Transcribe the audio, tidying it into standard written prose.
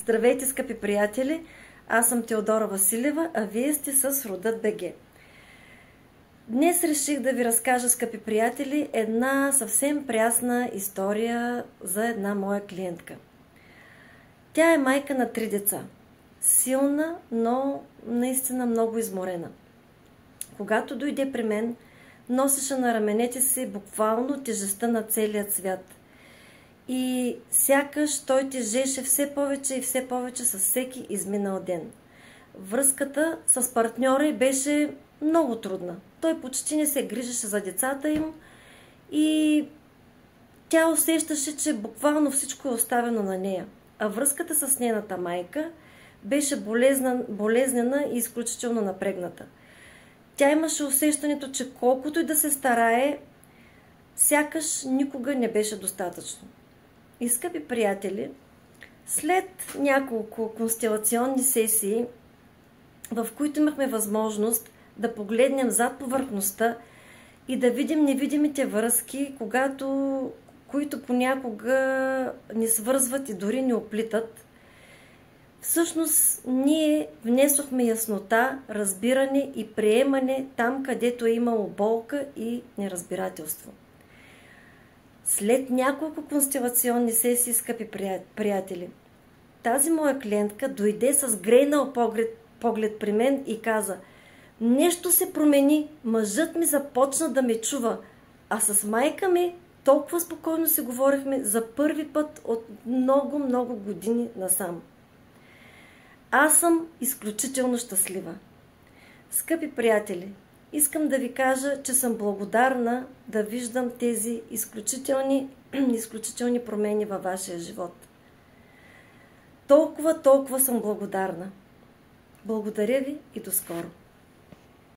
Здравейте, скъпи приятели! Аз съм Теодора Василева, а вие сте с Родът БГ. Днес реших да ви разкажа, скъпи приятели, една съвсем прясна история за една моя клиентка. Тя е майка на 3 деца. Силна, но наистина много изморена. Когато дойде при мен, носеше на раменете си буквално тежестта на целия свят. И сякаш той тежеше все повече и все повече с всеки изминал ден. Връзката с партньора й беше много трудна. Той почти не се грижеше за децата им и тя усещаше, че буквално всичко е оставено на нея. А връзката с нейната майка беше болезнена и изключително напрегната. Тя имаше усещането, че колкото и да се старае, сякаш никога не беше достатъчно. И, скъпи приятели, след няколко констелационни сесии, в които имахме възможност да погледнем зад повърхността и да видим невидимите връзки, които понякога ни свързват и дори ни оплитат, всъщност ние внесохме яснота, разбиране и приемане там, където е имало болка и неразбирателство. След няколко констелационни сесии, скъпи приятели, тази моя клиентка дойде с грейнал поглед при мен и каза: нещо се промени, мъжът ми започна да ме чува, а с майка ми толкова спокойно си говорихме за първи път от много години насам. Аз съм изключително щастлива. Скъпи приятели, искам да ви кажа, че съм благодарна да виждам тези изключителни промени във вашия живот. Толкова съм благодарна. Благодаря ви и до скоро!